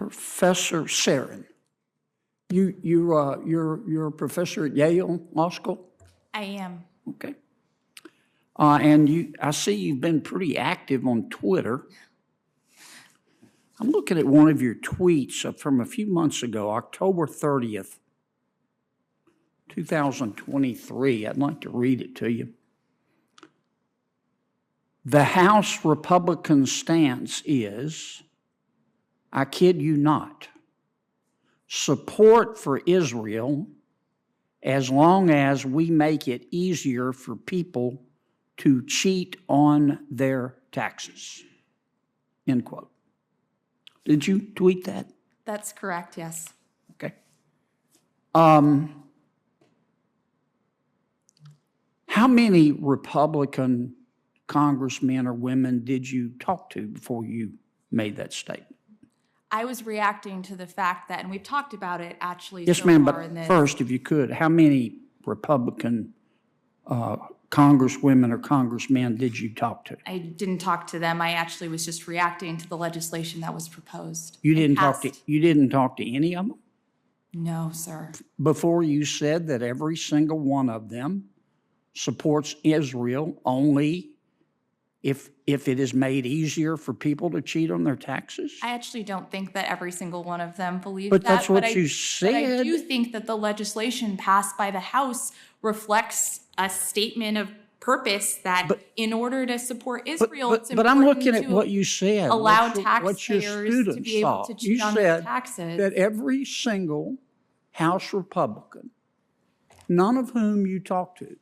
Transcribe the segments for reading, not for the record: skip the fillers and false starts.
Professor Sarin, you're a professor at Yale Law School? I am. Okay. And I see you've been pretty active on Twitter. I'm looking at one of your tweets from a few months ago, October 30th, 2023. I'd like to read it to you. The House Republican stance is, I kid you not, support for Israel as long as we make it easier for people to cheat on their taxes. End quote. Did you tweet that? That's correct, yes. Okay. How many Republican congressmen or women did you talk to before you made that statement? I was reacting to the fact that, and we've talked about it actually. Yes, so ma'am, far but in this. first, if you could, how many Republican congresswomen or congressmen did you talk to? I didn't talk to them. I actually was just reacting to the legislation that was proposed. You didn't talk to any of them? No, sir. Before you said that every single one of them supports Israel only if it is made easier for people to cheat on their taxes? I actually don't think that every single one of them believes But that. that's what you said. But I do think that the legislation passed by the House reflects a statement of purpose that in order to support Israel, it's important but I'm looking at what you said. allow what your taxpayers students to be able to cheat on their taxes. You said that every single House Republican, none of whom you talked to,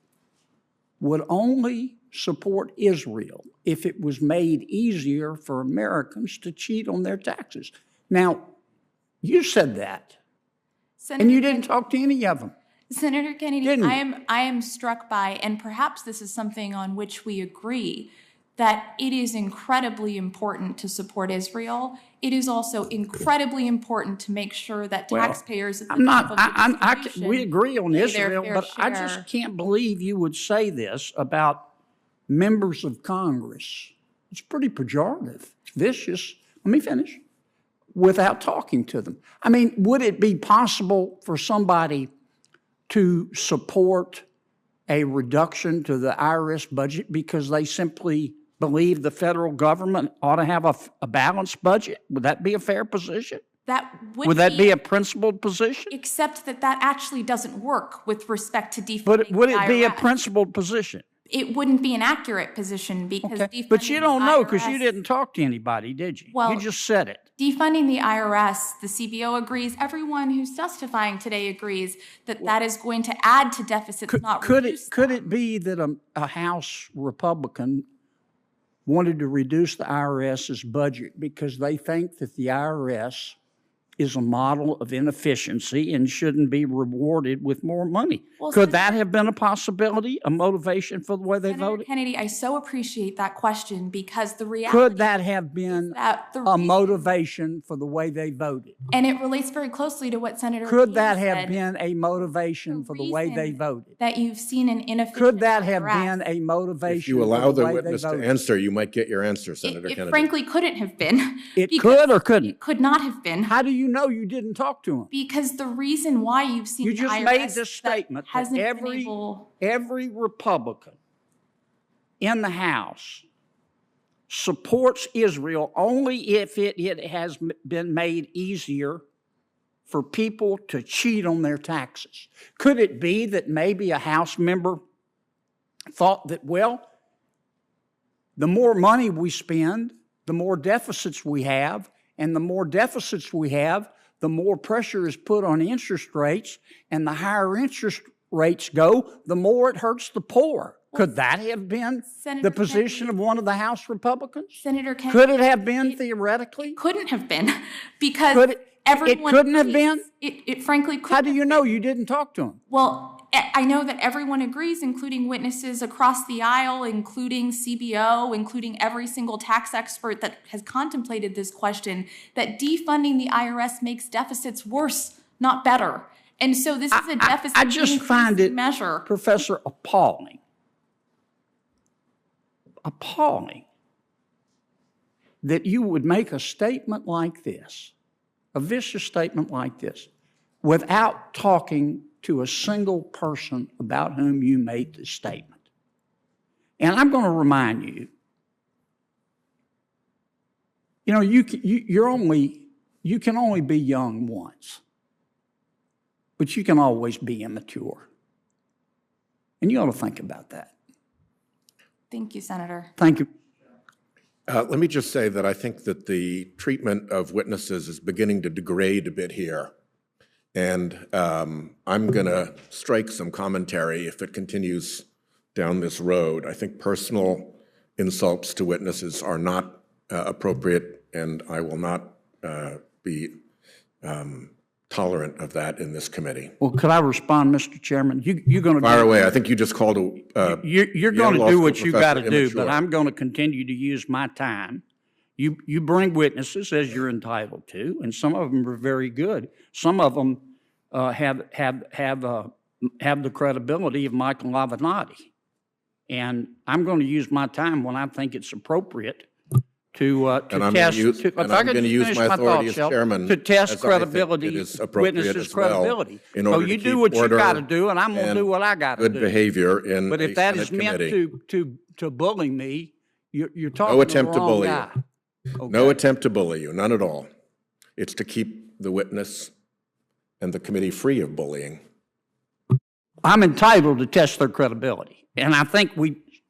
would only support Israel if it was made easier for Americans to cheat on their taxes. Now, you said that, Senator and you didn't talk to any of them. Senator Kennedy, Didn't you? I am struck by, and perhaps this is something on which we agree, that it is incredibly important to support Israel. It is also incredibly important to make sure that taxpayers at the top of the distribution we agree on pay their Israel, fair but I share. just can't believe you would say this about members of Congress. It's pretty pejorative, vicious. Let me finish. Without talking to them. I mean, would it be possible for somebody to support a reduction to the IRS budget because they simply believe the federal government ought to have a balanced budget? Would that be a fair position? Would that be a principled position? Except that actually doesn't work with respect to defunding But would the it be a IRS. principled position? It wouldn't be an accurate position because defunding But you don't know because the you IRS didn't talk to anybody, did you? Well, you just said it. Defunding the IRS, the CBO agrees, everyone who's testifying today agrees that that is going to add to deficits, not reduce them. Could it be that a House Republican wanted to reduce the IRS's budget because they think that the IRS is a model of inefficiency and shouldn't be rewarded with more money? Well, Could that have been a possibility, a motivation for the way they Senator voted? Kennedy, I so appreciate that question because the reality Could that have been that the a reason- motivation for the way they voted? and it relates very closely to what Senator Could King that said, have been a motivation for the way they reason voted? that you've seen an inefficient Could that have IRS. been a motivation If you allow for the the way witness they to voted? answer, you might get your answer, Senator It Kennedy. frankly couldn't have been. It because could or couldn't? It could not have been. How do you know you didn't talk to him? Because the reason why you've seen You the just IRS made this statement that hasn't been every Republican in the House supports Israel only if it has been made easier for people to cheat on their taxes. Could it be that maybe a House member thought that, well, the more money we spend, the more deficits we have, and the more deficits we have, the more pressure is put on interest rates, and the higher interest rates go, the more it hurts the poor? Could that have been Senator the position Kennedy, of one of the House Republicans? Senator Kennedy, Could it have been theoretically? couldn't have been because Could it everyone couldn't have agrees. been? It frankly couldn't. How do you know you didn't talk to him? Well, I know that everyone agrees, including witnesses across the aisle, including CBO, including every single tax expert that has contemplated this question, that defunding the IRS makes deficits worse, not better. And so this is a deficit I just find it, measure. Professor, appalling that you would make a statement like this a vicious statement like this without talking to a single person about whom you made the statement. And I'm going to remind you, you know, you can only be young once, but you can always be immature. And you ought to think about that. Thank you, Senator. Thank you. Let me just say that I think that the treatment of witnesses is beginning to degrade a bit here. And I'm going to strike some commentary if it continues down this road. I think personal insults to witnesses are not appropriate, and I will not be tolerant of that in this committee. Well, could I respond, Mr. Chairman? You're going to Fire away. I think you just called a you're going to do what you got to do, but I'm going to continue to use my time. You bring witnesses as you're entitled to, and some of them are very good. Some of them have the credibility of Michael Avenatti, and I'm going to use my time when I think it's appropriate to test. And I'm going to use my authority as chairman to test as I think credibility, it is appropriate witnesses' as well, credibility. in So order you to do keep what you order got to do, and I'm going to do what I got to do. good behavior in But a if that Senate is meant committee. to bully me, you're talking No to attempt the to wrong bully guy. you. Okay. No attempt to bully you, none at all. It's to keep the witness and the committee free of bullying. I'm entitled to test their credibility, and I think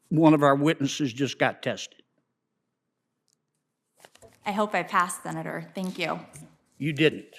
one of our witnesses just got tested. I hope I passed, Senator. Thank you. You didn't.